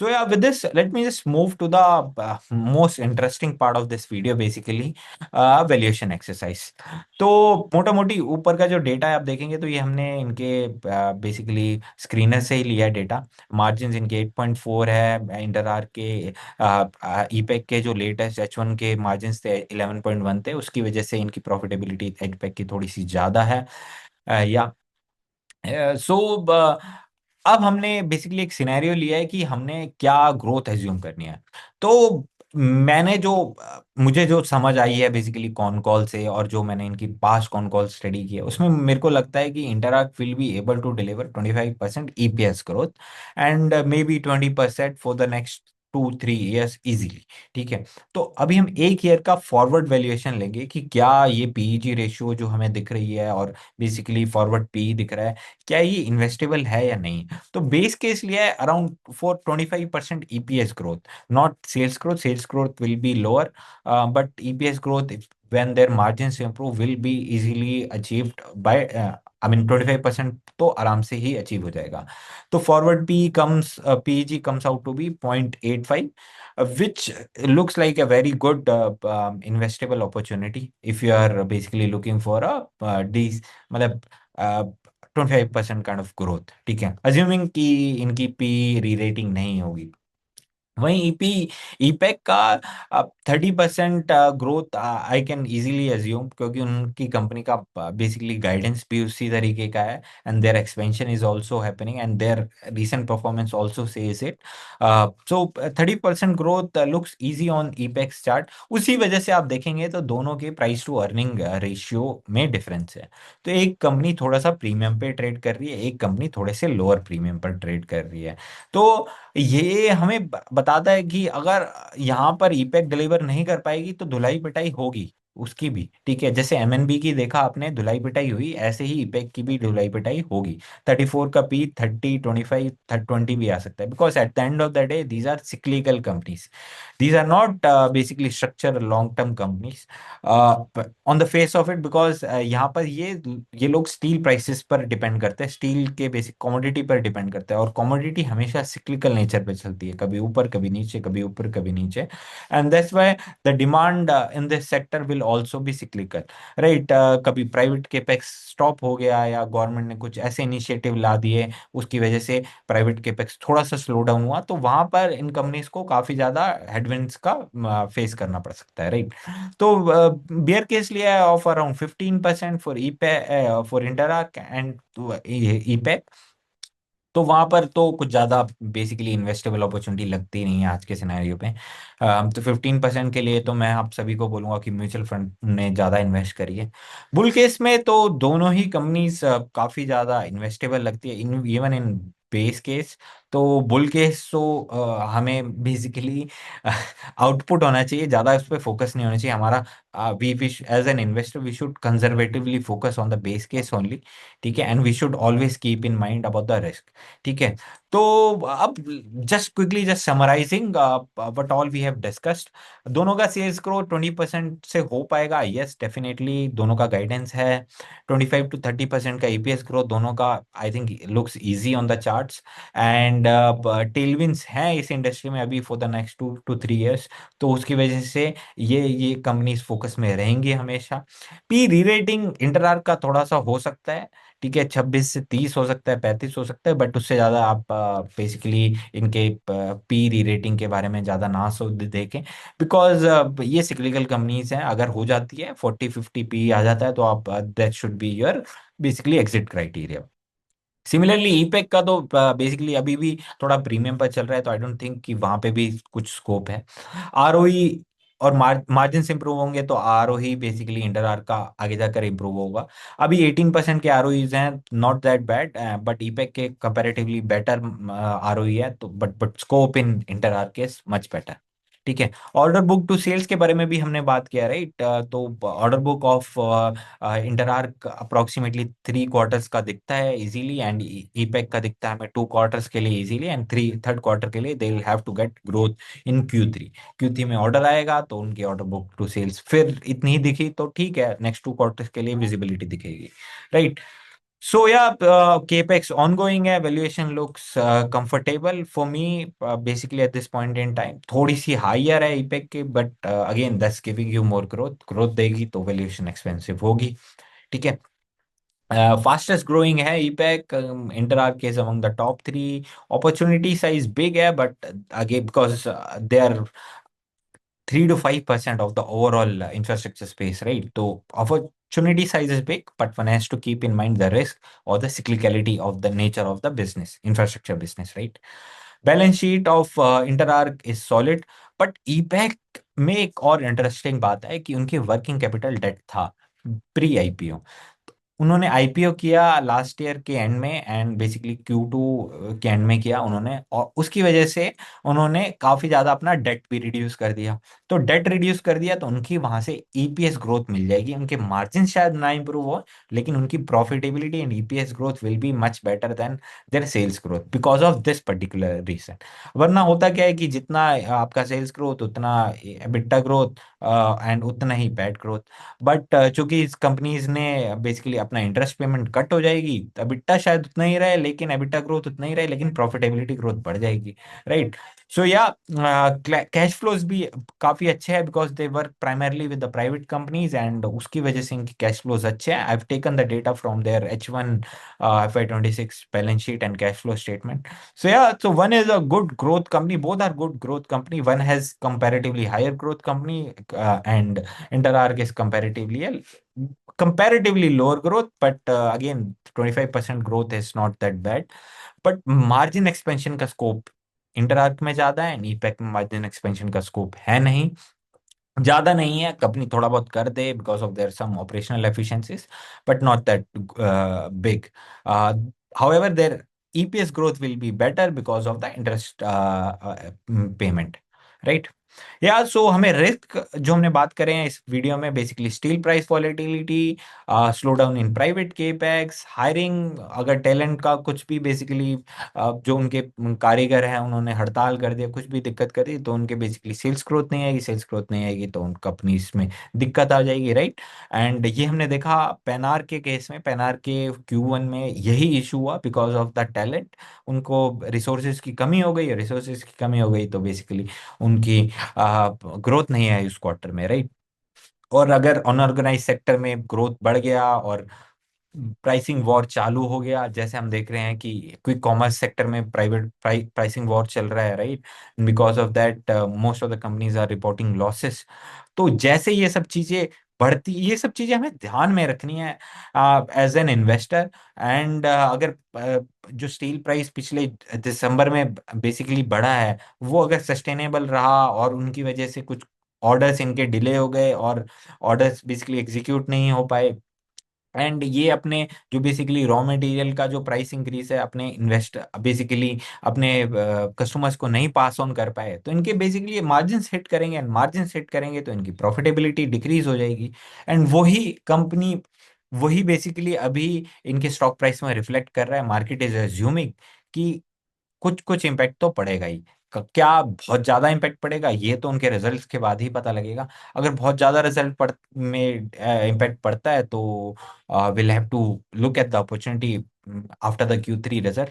So yeah, with this, let me just move to the most interesting part of this video, basically valuation exercise. तो मोटा मोटी ऊपर का जो data है आप देखेंगे तो ये हमने इनके बेसिकली स्क्रीनर से ही लिया है डेटा। मार्जिन इनके 8.4 है, इंटरआर के ईपेक के जो लेटेस्ट H1 के मार्जिन थे 11.1 थे, उसकी वजह से इनकी प्रॉफिटेबिलिटी ईपेक की थोड़ी सी ज्यादा है। या सो अब हमने बेसिकली एक सिनेरियो लिया है कि हमने क्या ग्रोथ एज्यूम करनी है। तो मैंने जो मुझे जो समझ आई है बेसिकली कॉन कॉल से, और जो मैंने इनकी पास्ट कॉन कॉल स्टडी की है, उसमें मेरे को लगता है कि Interarch will be able to deliver 25% EPS growth and may be 20% for the next 2-3 years easily. ठीक है। तो अभी हम एक ईयर का फॉरवर्ड वैल्यूएशन लेंगे कि क्या ये पीईजी रेशियो जो हमें दिख रही है और बेसिकली फॉरवर्ड पी दिख रहा है, क्या ये इन्वेस्टेबल है या नहीं। तो बेस केस लिया है around for 25% EPS growth, not sales growth. Sales growth will be lower, but EPS growth when their margins improve will be easily achieved by I mean 25% तो आराम से ही अचीव हो जाएगा। तो forward P comes PEG comes out to be 0.85, which looks like a very good investable opportunity if you are basically looking for a मतलब 25% kind of growth. ठीक है, assuming कि इनकी पी री रेटिंग नहीं होगी। वहीं ईपैक का 30% growth I can easily assume, क्योंकि उनकी कंपनी का बेसिकली गाइडेंस भी उसी तरीके का है, and their expansion is also happening and their recent performance also says it. So 30% growth looks easy on Epack chart. उसी वजह से आप देखेंगे तो दोनों के प्राइस टू अर्निंग रेशियो में डिफरेंस है। तो एक कंपनी थोड़ा सा प्रीमियम पे ट्रेड कर रही है, एक कंपनी थोड़े से लोअर प्रीमियम पर ट्रेड कर रही है। तो ये हमें बताता है कि अगर यहाँ पर ईपैक डिलीवर नहीं कर पाएगी तो धुलाई पिटाई होगी उसकी भी। ठीक है, जैसे एमएनबी की देखा आपने धुलाई पिटाई हुई, ऐसे ही ईपैक की भी धुलाई पिटाई होगी। 34 का पी 30, 25, 20 भी आ सकता है, because at the end of the day these are cyclical companies. These are not basically structure long term companies on the face of it, because यहाँ पर ये लोग स्टील प्राइसेस पर डिपेंड करते हैं, स्टील के बेसिक कमोडिटी पर depend करते हैं, और कमोडिटी हमेशा सिक्लिकल नेचर पे चलती है, कभी ऊपर कभी नीचे, कभी ऊपर कभी नीचे। And that's why the demand in this sector will also be cyclical, right. कभी प्राइवेट केपेक्स स्टॉप हो गया या गवर्नमेंट ने कुछ ऐसे इनिशिएटिव ला दिए, उसकी वजह से प्राइवेट केपेक्स थोड़ा सा स्लो डाउन हुआ, तो वहां पर इन कंपनीज को काफी ज्यादा हेडविंड्स का फेस करना पड़ सकता है, राइट। तो बियर केस लिया है of around 15% for Epack for Interarch and Epack. तो वहां पर तो कुछ ज्यादा बेसिकली इन्वेस्टेबल अपॉर्चुनिटी लगती नहीं है आज के सिनेरियो पे। तो 15% के लिए तो मैं आप सभी को बोलूंगा कि म्यूचुअल फंड में ज्यादा इन्वेस्ट करिए। बुल केस में तो दोनों ही कंपनीज काफी ज्यादा इन्वेस्टेबल लगती है, इवन इन बेस केस। तो बुल केस तो हमें बेसिकली आउटपुट होना चाहिए, ज्यादा उस पर फोकस नहीं होना चाहिए हमारा। We as an investor we should conservatively focus on the base case only. ठीक है, and we should always keep in mind about the risk. ठीक है। तो अब just quickly just summarizing what all we have discussed. दोनों का sales growth 20% से हो पाएगा, यस डेफिनेटली दोनों का गाइडेंस है। 25 to 30% का ईपीएस ग्रोथ दोनों का I think looks easy on the charts. And tailwinds हैं इस इंडस्ट्री में अभी for the next 2 to 3 years। तो उसकी वजह से ये कंपनीज फोकस में रहेंगी हमेशा। पी री रेटिंग इंटरआर्क का थोड़ा सा हो सकता है, ठीक है, 26 से 30 हो सकता है, 35 हो सकता है, बट उससे ज्यादा आप बेसिकली इनके पी री रेटिंग के बारे में ज्यादा ना सोच देखें, बिकॉज ये सिक्लिकल कंपनीज हैं। अगर हो जाती है 40-50 पी आ जाता है तो आप that should be your basically exit criteria. Similarly Epack का तो बेसिकली अभी भी थोड़ा प्रीमियम पर चल रहा है, तो आई डोंट थिंक कि वहां पे भी कुछ स्कोप है। आरओई और मार्जिन इंप्रूव होंगे तो आरओई बेसिकली इंटर आर का आगे जाकर इंप्रूव होगा। अभी 18% के आरओईज हैं, not that bad, but Epack के कंपैरेटिवली बेटर आरओई है, तो बट स्कोप इन इंटर आर के मच बेटर। ठीक है। ऑर्डर बुक टू सेल्स के बारे में भी हमने बात किया, राइट। तो order book of Interarch approximately 3 quarters का दिखता है इजीली, एंड ईपेक का दिखता है हमें 2 क्वार्टर्स के लिए इजीली, एंड थर्ड क्वार्टर के लिए they will have to get growth in Q3। में ऑर्डर आएगा तो उनकी ऑर्डर बुक टू सेल्स फिर इतनी ही दिखी तो ठीक है, नेक्स्ट 2 क्वार्टर्स के लिए विजिबिलिटी दिखेगी, right. So yeah, capex ongoing है, valuation looks comfortable for me, basically at this point in time. थोड़ी सी हायर है ईपेक की, but again that's giving you more growth, growth देगी तो वैल्यूएशन एक्सपेंसिव होगी। ठीक है। फास्टेस्ट ग्रोइंग है Epack, Interarch is among the top three. Opportunity size big है, but again because they are 3 to 5% of the overall infrastructure space, right? So opportunity size is big, but one has to keep in mind the risk or the cyclicality of the nature of the business, infrastructure business, right? Balance sheet of InterArc is solid, but EPAC में एक और interesting बात है कि उनकी working capital date था pre IPO. उन्होंने IPO किया लास्ट ईयर के एंड में, एंड बेसिकली Q2 के एंड में किया उन्होंने, और उसकी वजह से उन्होंने काफी ज्यादा अपना डेट भी रिड्यूस कर दिया। तो डेट रिड्यूस कर दिया तो उनकी वहां से ईपीएस ग्रोथ मिल जाएगी, उनके मार्जिन शायद ना इंप्रूव हो, लेकिन उनकी profitability and EPS growth will be much better than their sales growth because of this particular reason. वरना होता क्या है कि जितना आपका सेल्स ग्रोथ उतना एबिटा ग्रोथ, एंड उतना ही पैट ग्रोथ। बट चूंकि इस कंपनीज ने बेसिकली अपना इंटरेस्ट पेमेंट कट हो जाएगी, तो एबिटा शायद उतना ही रहे, लेकिन एबिटा ग्रोथ उतना ही रहे, लेकिन प्रॉफिटेबिलिटी ग्रोथ बढ़ जाएगी, राइट? सो या कैश फ्लोज भी काफी अच्छे हैं because they work primarily with the private companies, and उसकी वजह से इनकी कैश फ्लोज अच्छे हैं। I have taken the data from their H1 FY26 balance sheet and cash flow statement. So yeah, so one is a good growth company. Both are good growth company. One has comparatively higher growth company, and InterArc is comparatively lower growth. But again, 25% growth is not that bad. But margin expansion का scope InterArc में ज्यादा है, ईपैक में margin expansion का scope है नहीं, ज्यादा नहीं है। कंपनी थोड़ा बहुत कर दे because of their some operational efficiencies, but not that big. However their EPS growth will be better because of the interest payment, right? या सो हमें रिस्क जो हमने बात करें हैं इस वीडियो में, basically steel price volatility, slow down in private capex, hiring, अगर टैलेंट का कुछ भी बेसिकली जो उनके कारीगर हैं उन्होंने हड़ताल कर दिया, कुछ भी दिक्कत कर दी, तो उनके बेसिकली सेल्स ग्रोथ नहीं आएगी, सेल्स ग्रोथ नहीं आएगी तो उन कंपनीज में दिक्कत आ जाएगी, राइट? एंड ये हमने देखा पेनार के केस में, पेनार के Q1 में यही इशू हुआ बिकॉज ऑफ द टैलेंट। उनको रिसोर्सेज की कमी हो गई, रिसोर्सेज की कमी हो गई तो बेसिकली उनकी ग्रोथ नहीं आई उस क्वार्टर में, राइट? और अगर अनऑर्गेनाइज सेक्टर में ग्रोथ बढ़ गया और प्राइसिंग वॉर चालू हो गया, जैसे हम देख रहे हैं कि क्विक कॉमर्स सेक्टर में प्राइसिंग वॉर चल रहा है, right? Because of that most of the companies are reporting losses. तो जैसे ये सब चीजें बढ़ती, ये सब चीजें हमें ध्यान में रखनी है एज एन इन्वेस्टर। एंड अगर जो स्टील प्राइस पिछले दिसंबर में बेसिकली बढ़ा है, वो अगर सस्टेनेबल रहा और उनकी वजह से कुछ ऑर्डर्स इनके डिले हो गए और ऑर्डर्स बेसिकली एग्जीक्यूट नहीं हो पाए, एंड ये अपने जो बेसिकली रॉ मटेरियल का जो प्राइस इंक्रीज है अपने इन्वेस्ट बेसिकली अपने कस्टमर्स को नहीं पास ऑन कर पाए, तो इनके बेसिकली मार्जिन हिट करेंगे, एंड मार्जिन हिट करेंगे तो इनकी प्रॉफिटेबिलिटी डिक्रीज हो जाएगी। एंड वही बेसिकली अभी इनके स्टॉक प्राइस में रिफ्लेक्ट कर रहा है। मार्केट इज अज्यूमिंग कि कुछ कुछ इम्पैक्ट तो पड़ेगा ही। क्या बहुत ज्यादा इम्पैक्ट पड़ेगा ये तो उनके रिजल्ट्स के बाद ही पता लगेगा। अगर बहुत ज्यादा रिजल्ट में इम्पैक्ट पड़ता है तो will have to look at the opportunity after the Q3 result.